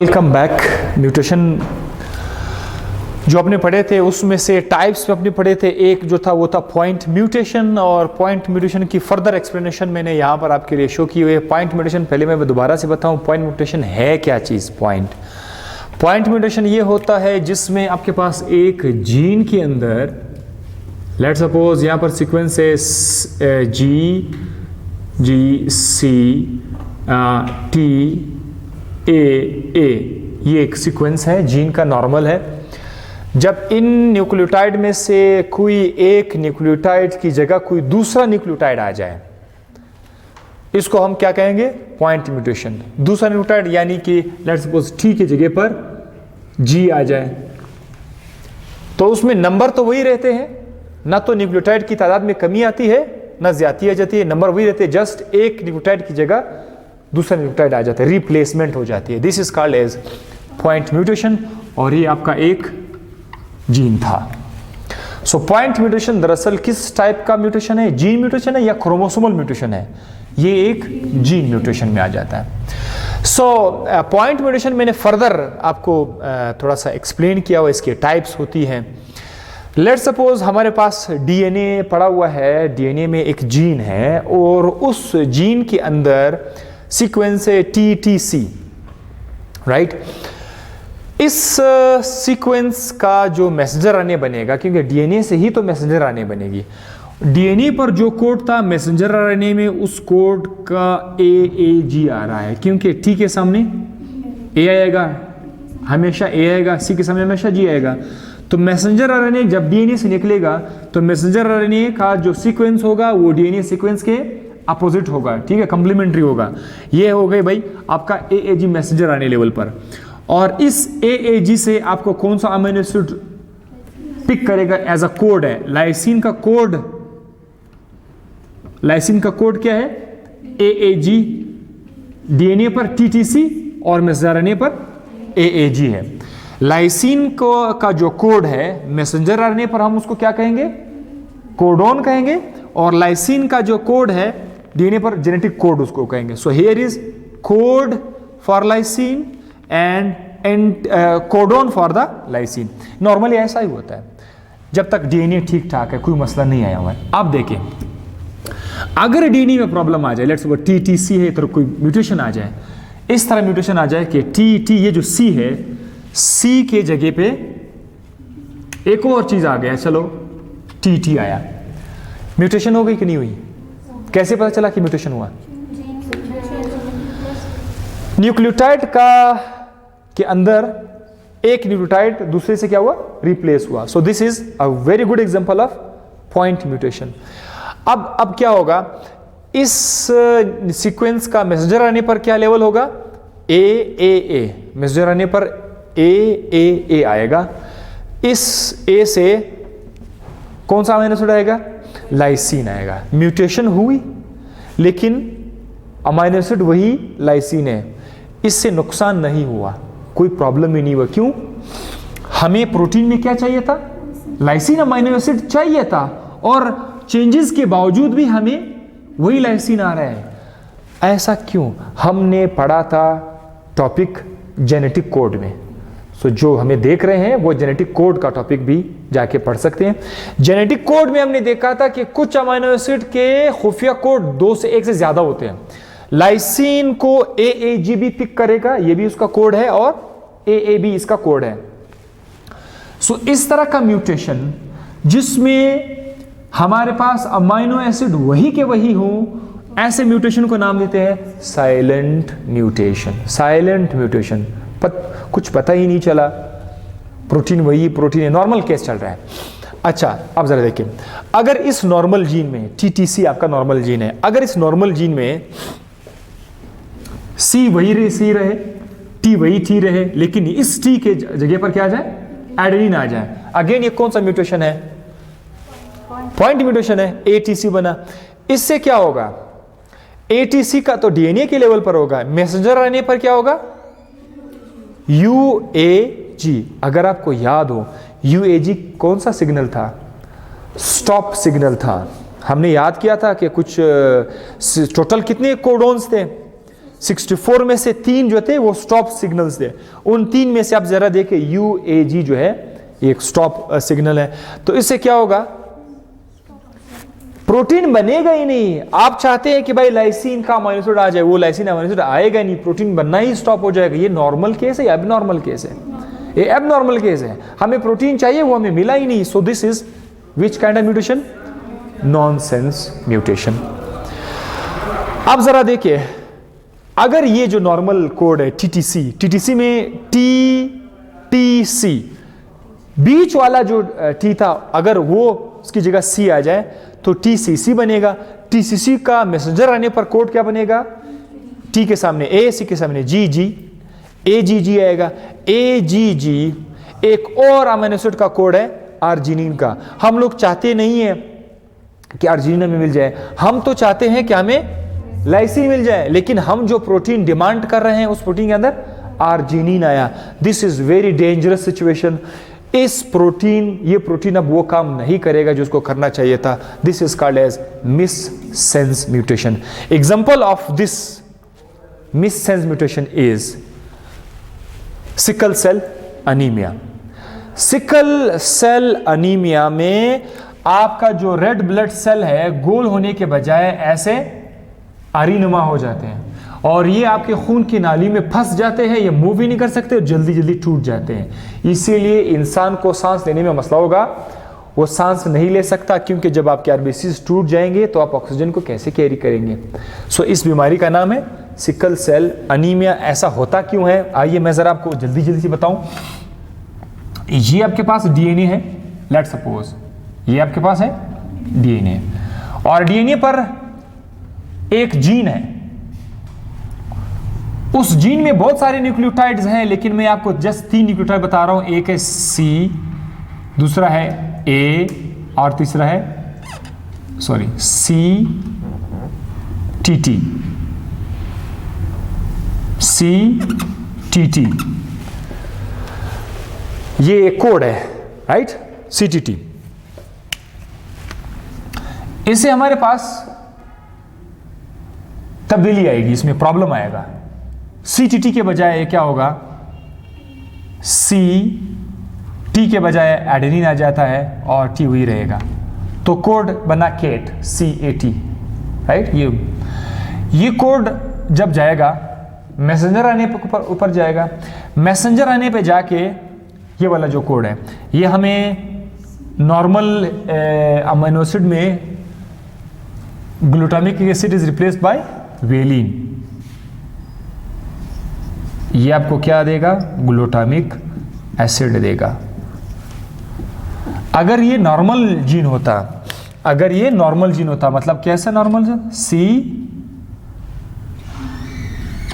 Welcome back. Mutation जो अपने पढ़े थे उसमें से टाइप्स में अपने पढ़े थे, एक जो था वो था पॉइंट म्यूटेशन, और पॉइंट म्यूटेशन की फर्दर एक्सप्लेनेशन मैंने यहाँ पर आपके लिए शो की हुई है। पॉइंट म्यूटेशन पहले मैं दोबारा से बताऊँ, पॉइंट म्यूटेशन है क्या चीज़। पॉइंट म्यूटेशन ये होता है जिसमें आपके पास एक जीन के अंदर, लेट सपोज यहाँ पर सीक्वेंस है GC T A, ये एक सीक्वेंस है जीन का, नॉर्मल है। जब इन न्यूक्लियोटाइड में से कोई एक न्यूक्लियोटाइड की जगह कोई दूसरा न्यूक्लियोटाइड आ जाए, इसको हम क्या कहेंगे, पॉइंट म्यूटेशन। दूसरा न्यूक्लियोटाइड यानी कि लेट सपोज T की जगह पर G आ जाए, तो उसमें नंबर तो वही रहते हैं, ना तो न्यूक्लियोटाइड की तादाद में कमी आती है ना ज्यादती आ जाती है, नंबर वही रहते हैं, जस्ट एक न्यूक्लियोटाइड की जगह दूसरा न्यूक्लियोटाइड आ जाता है, रिप्लेसमेंट हो जाती है। This is called as point mutation, और ये आपका एक जीन था। सो पॉइंट म्यूटेशन दरअसल किस टाइप का म्यूटेशन है, जीन म्यूटेशन है या क्रोमोसोमल म्यूटेशन है, ये एक जीन म्यूटेशन में आ जाता है। सो पॉइंट म्यूटेशन मैंने फर्दर आपको थोड़ा सा एक्सप्लेन किया हुआ, इसके टाइप्स होती हैं। लेट सपोज हमारे पास डीएनए पड़ा हुआ है, डीएनए में एक जीन है और उस जीन के अंदर सीक्वेंस है TTC, राइट। इस सीक्वेंस का जो मैसेंजर आरएनए बनेगा, क्योंकि डीएनए से ही तो मैसेंजर आरएनए बनेगी, डीएनए पर जो कोड था मैसेंजर आरएनए में उस कोड का AAG आ रहा है, क्योंकि T के सामने A आएगा, हमेशा A आएगा, C के सामने हमेशा G आएगा। तो मैसेंजर आरएनए जब डीएनए से निकलेगा तो मैसेंजर आरएनए का जो सीक्वेंस होगा वो डीएनए सीक्वेंस के अपोजिट होगा, ठीक है, कंप्लीमेंट्री होगा। ये हो गई भाई आपका AAG मैसेंजर आरएनए लेवल पर, और इस AAG से आपको कौन सा अमीनो एसिड पिक करेगा एज अ कोड है, लाइसिन का कोड। लाइसिन का कोड क्या है, AAG, डीएनए पर TTC और मैसेंजर आरएनए पर AAG है। लाइसिन को का जो कोड है मैसेंजर आरएनए पर हम उसको क्या कहेंगे, कोडोन कहेंगे, और लाइसिन का जो कोड है डीएनए पर जेनेटिक कोड उसको कहेंगे। So here is code for lysine and codon for the lysine. Normally ऐसा ही होता है जब तक डीएनए ठीक ठाक है, कोई मसला नहीं आया हुआ है। अब देखें, अगर डीएनए में प्रॉब्लम आ जाए, लेट्स सपोज TTC है तो कोई म्यूटेशन आ जाए, इस तरह म्यूटेशन आ जाए कि TT ये जो C है, C के जगह पे एक और चीज आ गया, चलो TT आया, म्यूटेशन हो गई कि नहीं हुई? कैसे पता चला कि म्यूटेशन हुआ? न्यूक्लियोटाइड का के अंदर एक न्यूक्लियोटाइड दूसरे से क्या हुआ, रिप्लेस हुआ। सो this is a very good example of point mutation. अब क्या होगा, इस सीक्वेंस का मैसेंजर आने पर क्या लेवल होगा, AAA, मैसेंजर आने पर AAA आएगा। इस A से कौन सा अमीनो एसिड आएगा, लाइसिन आएगा। म्यूटेशन हुई लेकिन अमीनो एसिड वही लाइसिन है, इससे नुकसान नहीं हुआ, कोई प्रॉब्लम ही नहीं हुआ। क्यों? हमें प्रोटीन में क्या चाहिए था, लाइसिन अमीनो एसिड चाहिए था, और चेंजेस के बावजूद भी हमें वही लाइसिन आ रहा है। ऐसा क्यों? हमने पढ़ा था टॉपिक जेनेटिक कोड में। सो जो हमें देख रहे हैं वो जेनेटिक कोड का टॉपिक भी जाके पढ़ सकते हैं। जेनेटिक कोड में हमने देखा था कि कुछ अमीनो एसिड के खुफिया कोड 2 से 1 से ज्यादा होते हैं। लाइसिन को AAG भी पिक करेगा, ये भी उसका कोड है, और AA भी इसका कोड है। सो इस तरह का म्यूटेशन जिसमें हमारे पास अमीनो एसिड वही के वही हो, ऐसे म्यूटेशन को नाम देते हैं साइलेंट म्यूटेशन। साइलेंट म्यूटेशन, कुछ पता ही नहीं चला, प्रोटीन वही प्रोटीन है, नॉर्मल केस चल रहा है। अच्छा, अब जरा देखिए, अगर इस नॉर्मल जीन में TTC आपका नॉर्मल जीन है, अगर इस नॉर्मल जीन में C वही रहे, T वही T रहे, लेकिन इस T के जगह पर क्या आ जाए, एडेनिन आ जाए, अगेन ये कौन सा म्यूटेशन है, पॉइंट म्यूटेशन है, ATC बना। इससे क्या होगा, ATC का तो डीएनए के लेवल पर होगा, मैसेंजर आरएनए पर क्या होगा, UAG। अगर आपको याद हो UAG कौन सा सिग्नल था, स्टॉप सिग्नल था। हमने याद किया था कि कुछ टोटल कितने कोडोन्स थे, 64 में से 3 जो थे वो स्टॉप सिग्नल्स थे। उन 3 में से आप जरा देखें UAG जो है एक स्टॉप सिग्नल है। तो इससे क्या होगा, प्रोटीन बनेगा ही नहीं। आप चाहते हैं कि भाई लाइसिन का अमीनो एसिड आ जाए, वो लाइसिन अमीनो एसिड आएगा नहीं, प्रोटीन बनना ही स्टॉप हो जाएगा। ये नॉर्मल केस है या एबनॉर्मल केस है? ये एबनॉर्मल केस है। हमें प्रोटीन चाहिए, वो हमें मिला ही नहीं। सो this is which kind of mutation? Nonsense mutation. अब जरा देखिए, अगर ये जो नॉर्मल कोड है टीटीसी में TTC, बीच वाला जो T था, अगर वो उसकी जगह C आ जाए तो TCC बनेगा। TCC का मैसेंजर आने पर कोड क्या बनेगा? T के सामने A, C के सामने GG, AGG आएगा। AGG एक और अमीनो एसिड का कोड है अर्जिनिन का। हम लोग चाहते नहीं है कि अर्जिनिन हमें मिल जाए, हम तो चाहते हैं कि हमें लाइसिन मिल जाए, लेकिन हम जो प्रोटीन डिमांड कर रहे हैं उस प्रोटीन के अंदर अर्जिनिन आया। This is very dangerous situation. ये प्रोटीन अब वो काम नहीं करेगा जो उसको करना चाहिए था। This is called as missense mutation. Example of this missense mutation is sickle cell anaemia. Sickle cell anaemia में आपका जो रेड ब्लड सेल है गोल होने के बजाय ऐसे आरीनुमा हो जाते हैं, और ये आपके खून की नाली में फंस जाते हैं, ये मूव भी नहीं कर सकते और जल्दी जल्दी टूट जाते हैं। इसीलिए इंसान को सांस लेने में मसला होगा, वो सांस नहीं ले सकता, क्योंकि जब आपके आरबीसीज टूट जाएंगे तो आप ऑक्सीजन को कैसे कैरी करेंगे। सो इस बीमारी का नाम है सिकल सेल अनीमिया। ऐसा होता क्यों है, आइए मैं जरा आपको जल्दी जल्दी से बताऊं। ये आपके पास डीएनए है, लेट सपोज ये आपके पास है डीएनए, और डीएनए पर एक जीन है। उस जीन में बहुत सारे न्यूक्लियोटाइड्स हैं, लेकिन मैं आपको जस्ट 3 न्यूक्लियोटाइड बता रहा हूं। एक है C, दूसरा है A, और तीसरा है CTT। ये एक कोड है, राइट? CTT। इससे हमारे पास तब्दीली आएगी, इसमें प्रॉब्लम आएगा। CTT के बजाय क्या होगा, T के बजाय एडेनिन आ जाता है और T वही रहेगा, तो कोड बना केट, CAT, राइट? ये कोड जब जाएगा मैसेंजर आने पर ऊपर जाएगा। मैसेंजर आने पे जाके ये वाला जो कोड है, ये हमें नॉर्मल अमीनो एसिड में glutamic acid is replaced by valine. ये आपको क्या देगा? ग्लूटामिक एसिड देगा। अगर ये नॉर्मल जीन होता, मतलब कैसा नॉर्मल?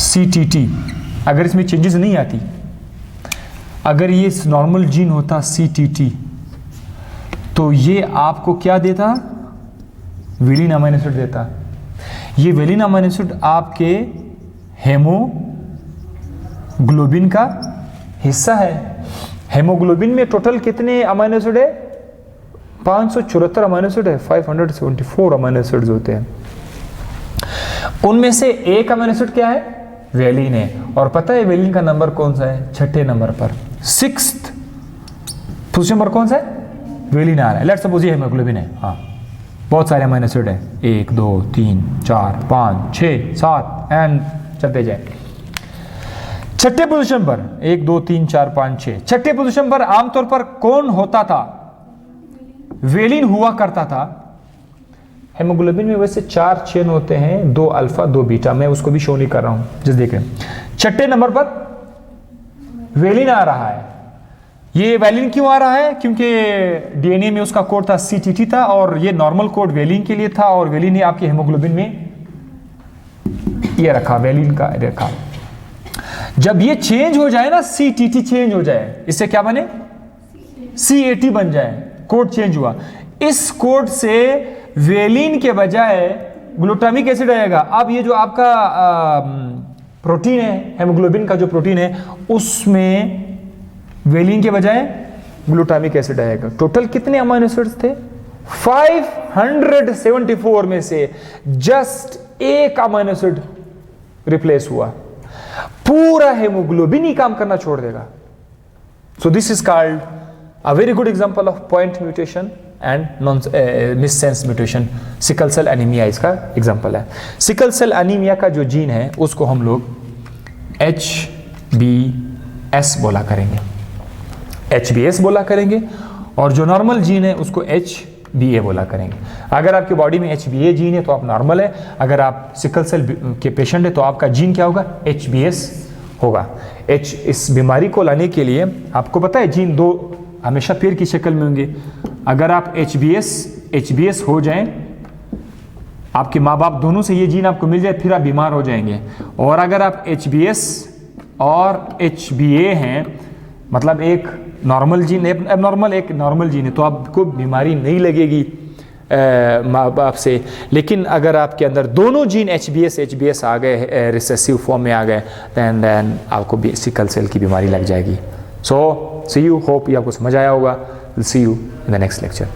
CTT, अगर इसमें चेंजेस नहीं आती, अगर ये नॉर्मल जीन होता CTT, तो ये आपको क्या देता? वेलिन अमीनो एसिड देता। ये वेलिन अमीनो एसिड आपके हेमोग्लोबिन का हिस्सा है। हेमोग्लोबिन में टोटल कितने अमीनो एसिड है? 574 अमीनो एसिड है, 574 अमीनो एसिड्स होते हैं। उनमें से एक अमीनो एसिड क्या है? वेलिन है। और पता है वेलिन का नंबर कौन सा है? 6ठे नंबर पर, 6th पोजीशन पर कौन सा है? वेलिन आ रहा है। लेट्स सपोज ये हेमोग्लोबिन है, हाँ, बहुत सारे अमीनो एसिड है, 1 2 3 4 5 6 7 एंड चलते जाए। 6ठे पोजीशन पर 1 2 3 4 5 6, 6ठे पोजीशन पर आमतौर पर कौन होता था? वेलिन हुआ करता था। हेमोग्लोबिन में वैसे 4 चेन होते हैं, 2 अल्फा 2 बीटा, मैं उसको भी शो नहीं कर रहा हूं, जस्ट देखें। 6ठे नंबर पर वेलिन आ रहा है। ये वेलिन क्यों आ रहा है? क्योंकि डीएनए में उसका कोड था CTT था, और ये नॉर्मल कोड वेलिन के लिए था, और वेलिन ने आपके हेमोग्लोबिन में ये रखा, वेलिन का रखा। जब ये चेंज हो जाए ना, CTT चेंज हो जाए, इससे क्या बने? CAT बन जाए, कोड चेंज हुआ। इस कोड से वेलिन के बजाय ग्लूटामिक एसिड आएगा। अब ये जो आपका प्रोटीन है, हेमोग्लोबिन का जो प्रोटीन है, उसमें वेलिन के बजाय ग्लूटामिक एसिड आएगा। टोटल कितने अमीनो एसिड्स थे? 574 में से जस्ट एक अमीनो एसिड रिप्लेस हुआ, पूरा हेमोग्लोबिन ही काम करना छोड़ देगा। So this is called a very good example of point mutation and non missense mutation. Sickle cell anaemia इसका एग्जांपल है। सिकल सेल एनीमिया का जो जीन है उसको हम लोग HBS बोला करेंगे, HBS बोला करेंगे, और जो नॉर्मल जीन है उसको HBA बोला करेंगे। अगर आपकी बॉडी में HBA जीन है तो आप नॉर्मल है, अगर आप सिकल सेल के पेशेंट है तो आपका जीन क्या होगा, HBS होगा। इस बीमारी को लाने के लिए आपको पता है जीन दो हमेशा पेड़ की शक्ल में होंगे। अगर आप HBS हो जाएं, आपके माँ बाप दोनों से ये जीन आपको मिल जाए, फिर आप बीमार हो जाएंगे। और अगर आप HBS और HBA हैं, मतलब एक नॉर्मल जीन, एक नॉर्मल जीन है, तो आपको बीमारी नहीं लगेगी माँ बाप से। लेकिन अगर आपके अंदर दोनों जीन HBS आ गए, रिसेसिव फॉर्म में आ गए, देन आपको सिकल सेल की बीमारी लग जाएगी। सो सी यू, होप ये आपको समझ आया होगा। Will see you in the next lecture.